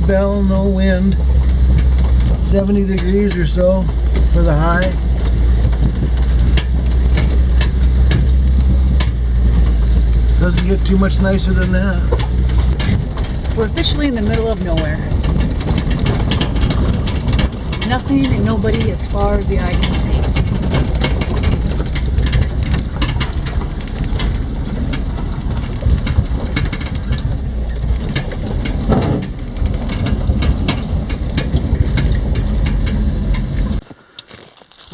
bell, no wind. 70 degrees or so for the high. Doesn't get too much nicer than that. We're officially in the middle of nowhere. Nothing and nobody as far as the eye can see.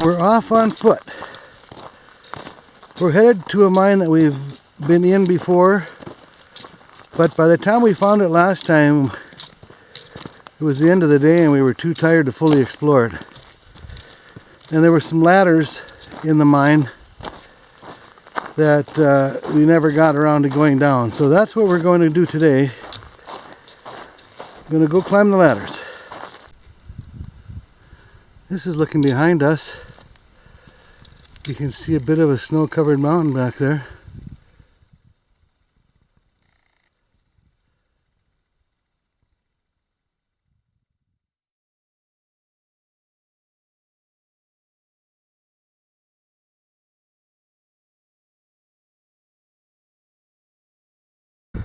We're off on foot. We're headed to a mine that we've been in before, but by the time we found it last time, it was the end of the day and we were too tired to fully explore it. And there were some ladders in the mine that we never got around to going down. So that's what we're going to do today. We're going to go climb the ladders. This is looking behind us. You can see a bit of a snow-covered mountain back there.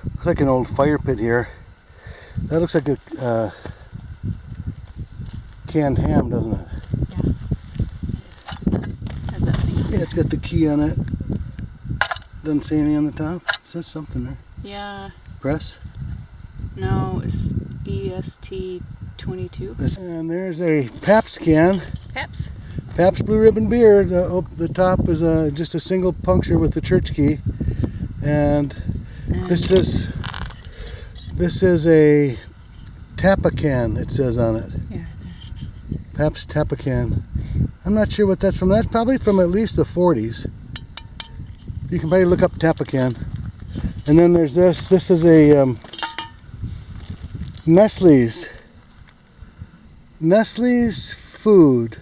Looks like an old fire pit here. That looks like a canned ham, doesn't it? Yeah. Has that thing on it? Yeah, it's got the key on it. Doesn't say anything on the top. It says something there. Yeah. Press. No, it's EST 22. And there's a Pabst can. Pabst. Pabst Blue Ribbon beer. The top is just a single puncture with the church key. And this is a Tapacan, it says on it. Yeah. Pabst Tapacan. I'm not sure what that's from. That's probably from at least the 40s. You can probably look up Tapacan. And then there's this. This is a Nestle's food.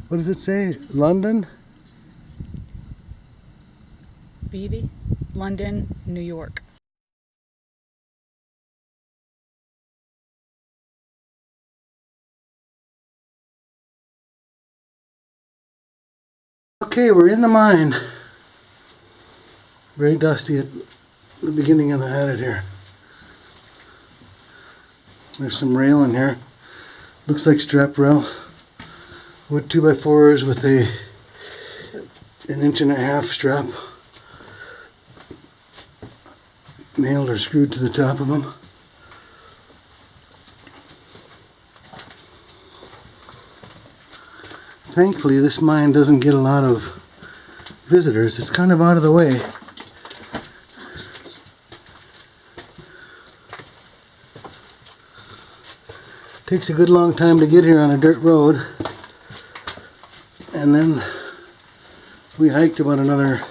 What does it say? London? BV? London, New York. Okay, we're in the mine. Very dusty at the beginning of the headed here. There's some rail in here. Looks like strap rail. Wood 2x4s with an 1.5 inch strap nailed or screwed to the top of them. Thankfully, this mine doesn't get a lot of visitors. It's kind of out of the way. Takes a good long time to get here on a dirt road. And then we hiked about another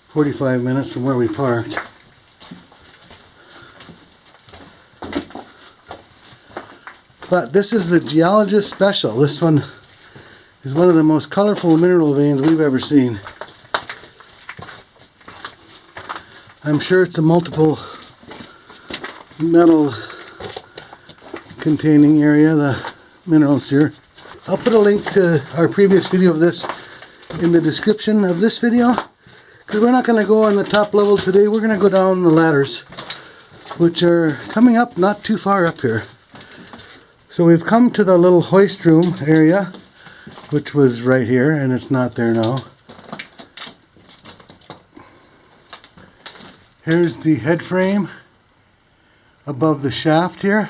45 minutes from where we parked. But this is the geologist special. This one is one of the most colorful mineral veins we've ever seen. I'm sure it's a multiple metal containing area, the minerals here. I'll put a link to our previous video of this in the description of this video, because we're not going to go on the top level today. We're going to go down the ladders, which are coming up not too far up here. So we've come to the little hoist room area, which was right here, and it's not there now. Here's the head frame above the shaft here.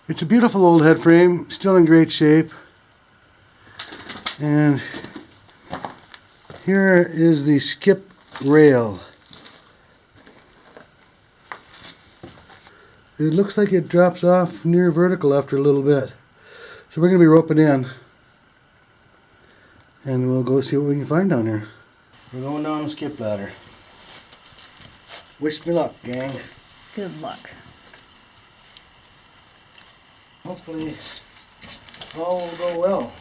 It's a beautiful old head frame, still in great shape. And here is the skip rail. It looks like it drops off near vertical after a little bit. So we're going to be roping in. And we'll go see what we can find down here. We're going down the skip ladder. Wish me luck, gang. Good luck. Hopefully all will go well.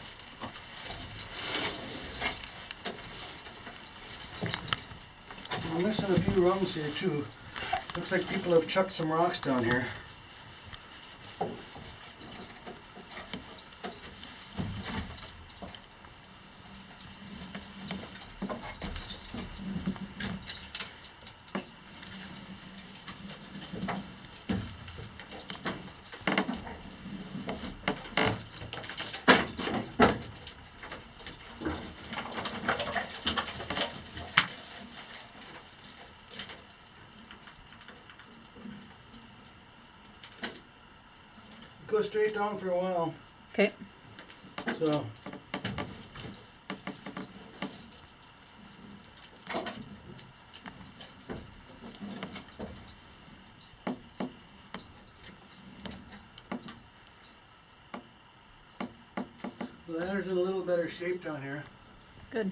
We're missing a few rungs here too. Looks like people have chucked some rocks down here. go straight down for a while. Okay. So. The ladder's in a little better shape down here. Good.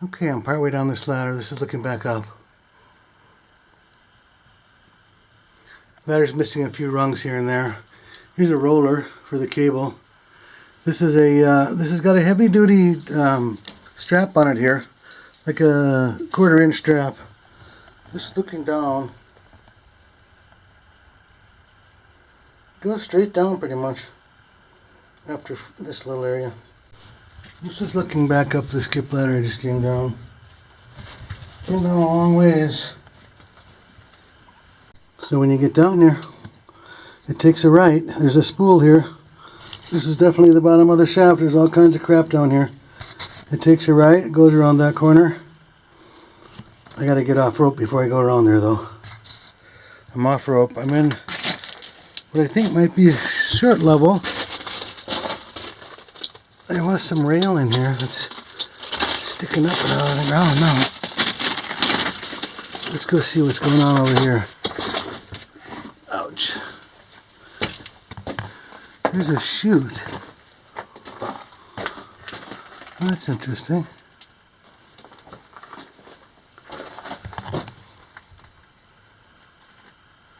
Okay, I'm partway down this ladder. This is looking back up. Ladder's missing a few rungs here and there. Here's a roller for the cable. This is a this has got a heavy duty strap on it here, like a 1/4 inch strap. Just looking down, goes straight down pretty much after this little area. This is looking back up the skip ladder I just came down. Came down a long ways. So when you get down there, it takes a right. There's a spool here. This is definitely the bottom of the shaft. There's all kinds of crap down here. It takes a right, it goes around that corner. I gotta get off rope before I go around there though. I'm off rope. I'm in what I think might be a short level. There was some rail in here that's sticking up and out of the ground now. Let's go see what's going on over here. Ouch. There's a chute. That's interesting.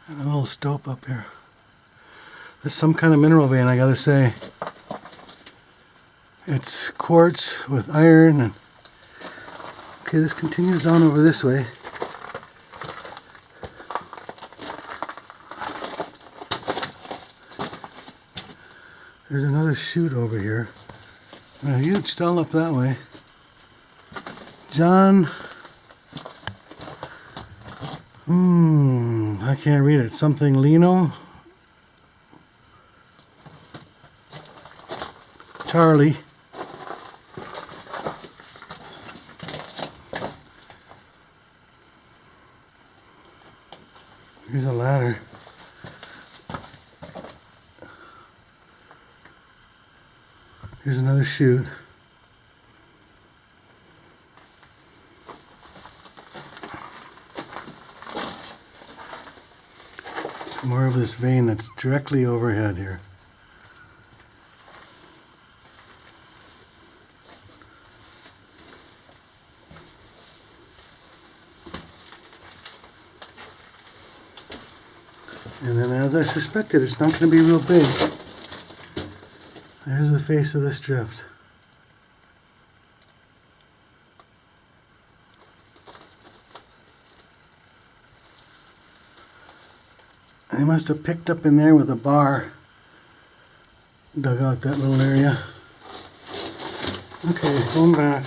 And a little stope up here. There's some kind of mineral vein, I gotta say. It's quartz with iron. And okay, this continues on over this way. There's another chute over here. And a huge stall up that way. John. I can't read it. Something Lino. Charlie. Here's a ladder. Here's another chute. More of this vein that's directly overhead here. And then, as I suspected, it's not going to be real big. There's the face of this drift. They must have picked up in there with a bar, dug out that little area. Okay, going back.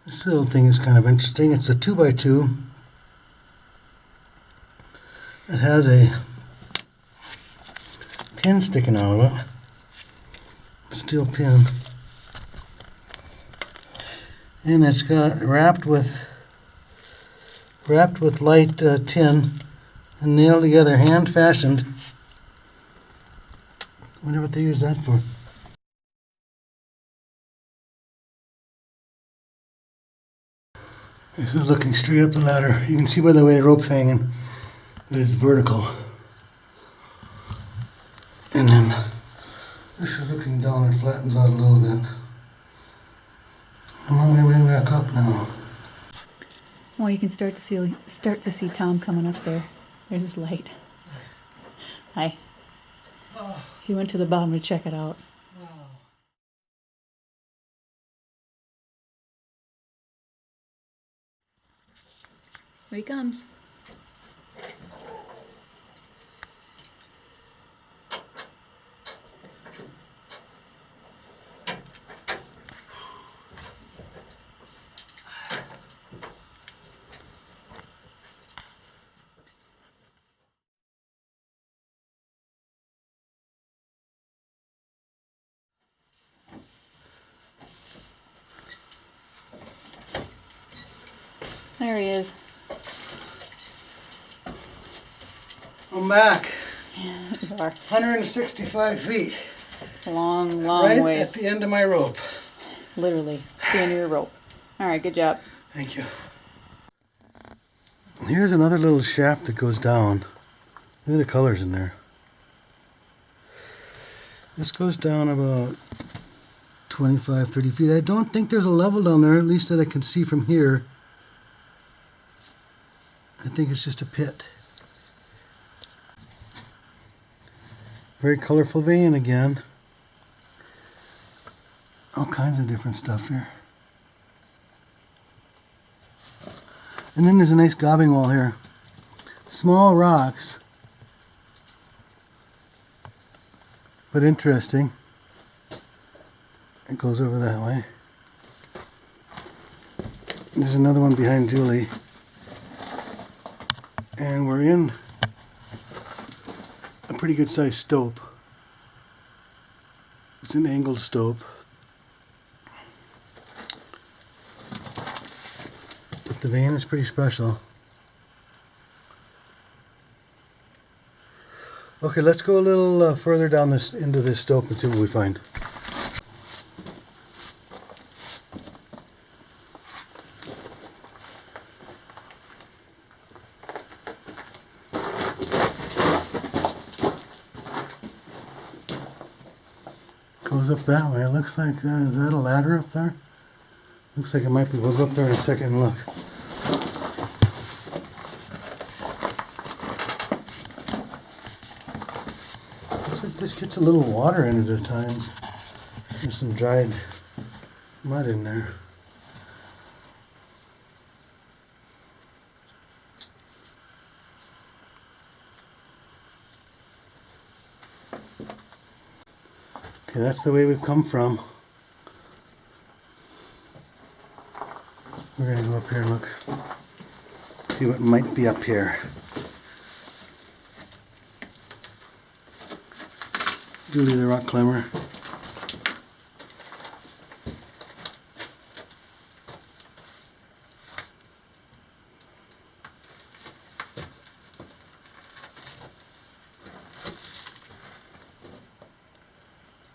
This little thing is kind of interesting. It's a 2x2. It has a pin sticking out of it. A steel pin. And it's got wrapped with light tin and nailed together, hand fashioned. I wonder what they use that for. This is looking straight up the ladder. You can see by the way the rope's hanging that it's vertical. And then this is looking down, it flattens out a little bit. I'm on my way back up now. Well, you can start to see Tom coming up there. There's his light. Hi. He went to the bottom to check it out. Here he comes. There he is. I'm back. You are. 165 feet. It's a long, long Right ways. at the end of my rope. Literally, the end of your rope. All right, good job. Thank you. Here's another little shaft that goes down. Look at the colors in there. This goes down about 25, 30 feet. I don't think there's a level down there, at least that I can see from here. I think it's just a pit. Very colorful vein again. All kinds of different stuff here. And then there's a nice gobbing wall here. Small rocks, but interesting. It goes over that way. There's another one behind Julie. And we're in a pretty good sized stope. It's an angled stope. But the vein is pretty special. Okay, let's go a little further down this into this stope and see what we find. Goes up that way. It looks like, is that a ladder up there? Looks like it might be. We'll go up there in a second and look. Looks like this gets a little water in it at times. There's some dried mud in there. Okay, that's the way we've come from. We're gonna go up here and look. See what might be up here. Julie the rock climber.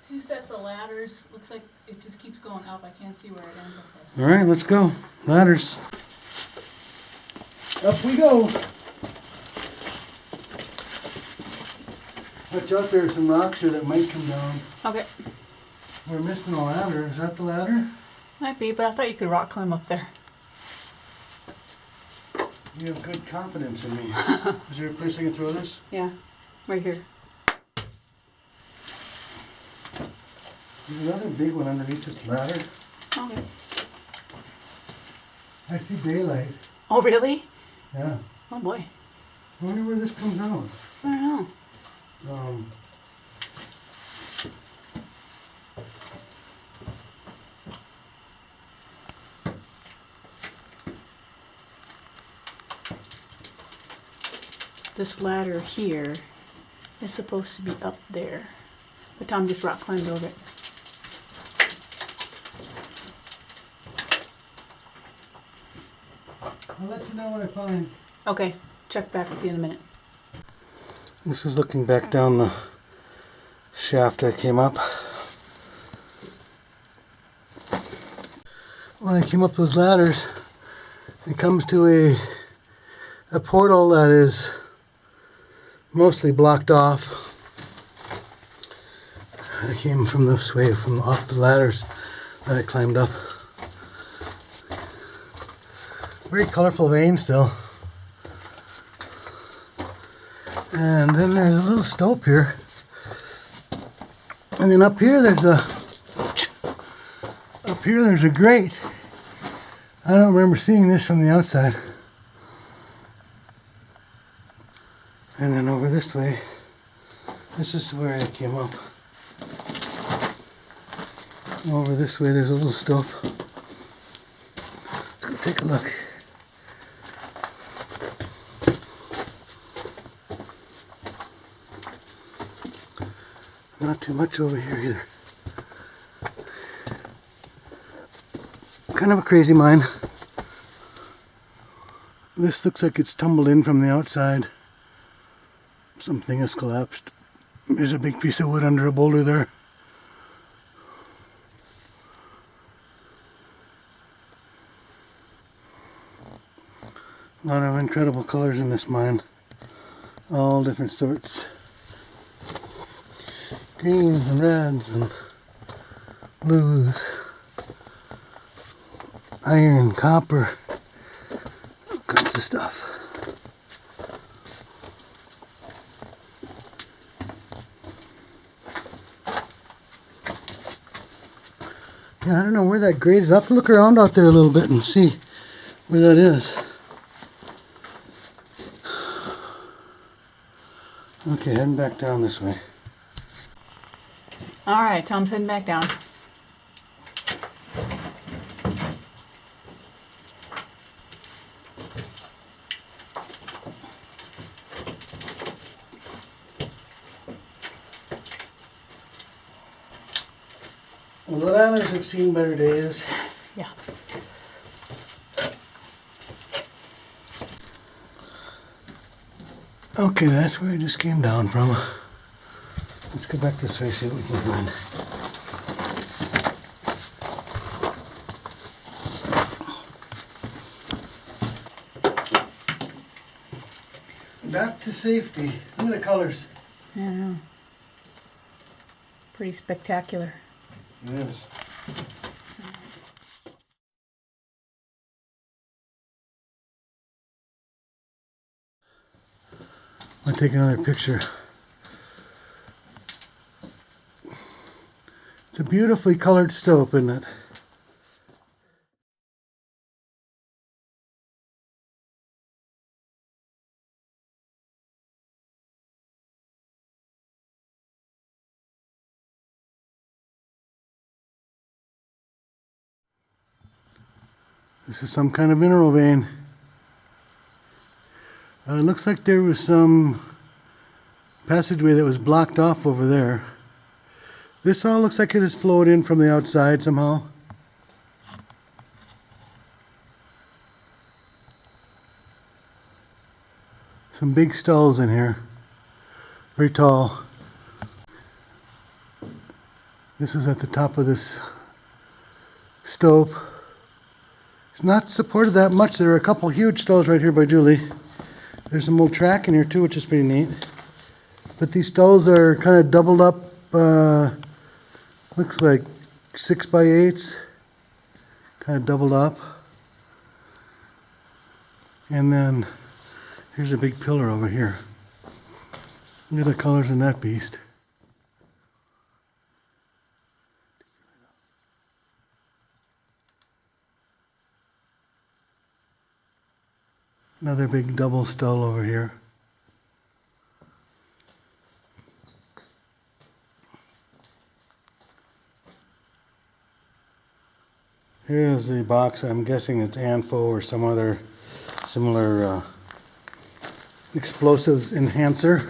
Two sets of ladders. Looks like it just keeps going up. I can't see where it ends up there. All right, let's go. Ladders. Up we go. Watch out, there are some rocks here that might come down. Okay. We're missing a ladder. Is that the ladder? Might be, but I thought you could rock climb up there. You have good confidence in me. Is there a place I can throw this? Yeah, right here. There's another big one underneath this ladder. Okay. I see daylight. Oh, really? Yeah. Oh, boy. I wonder where this comes out. I don't know. This ladder here is supposed to be up there, but Tom just rock climbed over it. I'll let you know what I find. Okay, check back with you in a minute. This is looking back down the shaft I came up. When I came up those ladders, it comes to a portal that is mostly blocked off. I came from this way, from off the ladders that I climbed up. Very colorful vein still. And then there's a little stope here. And then up here there's a grate. I don't remember seeing this from the outside. And then over this way, this is where I came up. Over this way there's a little stove. Let's go take a look. Not too much over here either. Kind of a crazy mine. This looks like it's tumbled in from the outside. Something has collapsed. There's a big piece of wood under a boulder there. A lot of incredible colors in this mine. All different sorts. Greens and reds and blues. Iron, copper. All kinds of stuff. Yeah, I don't know where that grade is. I'll have to look around out there a little bit and see where that is. Okay, heading back down this way. All right, Tom's heading back down. Well, the ladders have seen better days. Yeah. Okay, that's where I just came down from. Let's go back this way, see what we can find. Back to safety. Look at the colors. I know. Pretty spectacular. Yes. I'll take another picture. It's a beautifully colored stove, isn't it? This is some kind of mineral vein. It looks like there was some passageway that was blocked off over there. This all looks like it has flowed in from the outside somehow. Some big stalls in here. Very tall. This is at the top of this stove. It's not supported that much. There are a couple huge stalls right here by Julie. There's some little track in here too, which is pretty neat. But these stalls are kind of doubled up, looks like 6x8s, kind of doubled up. And then here's a big pillar over here. Look at the colors in that beast. Another big double stall over here. Here's the box. I'm guessing it's ANFO or some other similar explosives enhancer.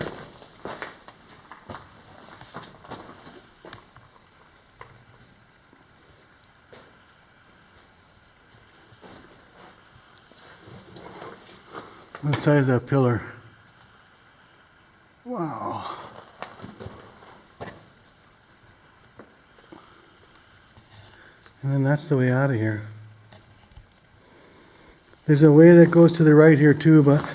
What size is that pillar? Wow. And then that's the way out of here. There's a way that goes to the right here too, but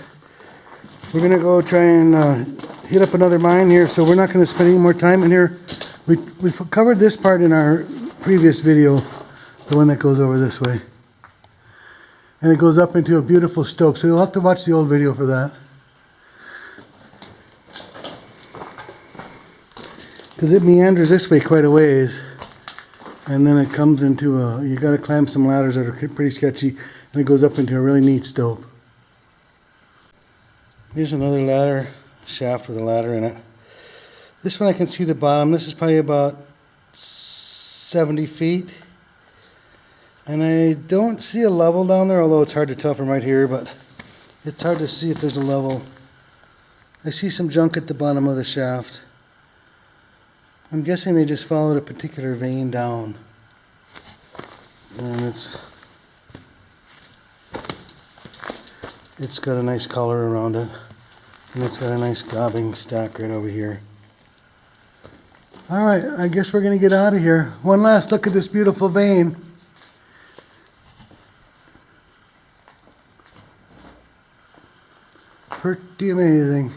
we're going to go try and hit up another mine here, so we're not going to spend any more time in here. We've covered this part in our previous video, the one that goes over this way. And it goes up into a beautiful stope, so you'll have to watch the old video for that. Because it meanders this way quite a ways. And then it comes into a, you got to climb some ladders that are pretty sketchy, and it goes up into a really neat stope. Here's another ladder. shaft with a ladder in it. This one I can see the bottom. This is probably about 70 feet. And I don't see a level down there, although it's hard to tell from right here, but it's hard to see if there's a level. I see some junk at the bottom of the shaft. I'm guessing they just followed a particular vein down. And it's got a nice color around it. And it's got a nice gobbing stack right over here. Alright, I guess we're going to get out of here. One last look at this beautiful vein. Pretty amazing.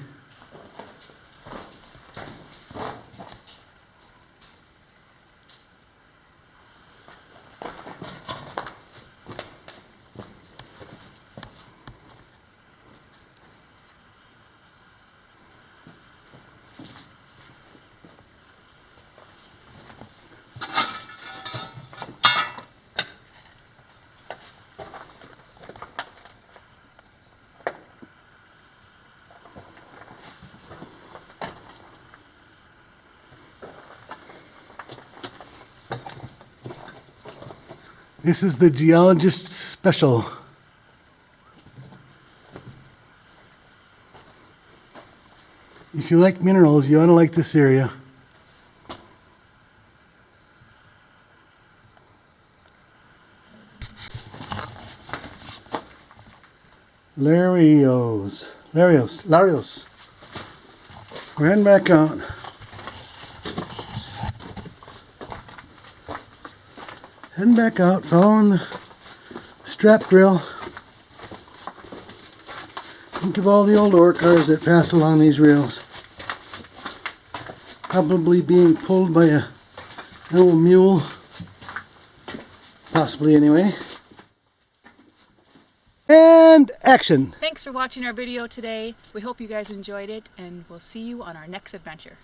This is the Geologist Special. If you like minerals, you ought to like this area. Larios. We're heading back out. Heading back out, following the strap drill. Think of all the old ore cars that pass along these rails. Probably being pulled by an old mule. Possibly anyway. And action! Thanks for watching our video today. We hope you guys enjoyed it, and we'll see you on our next adventure.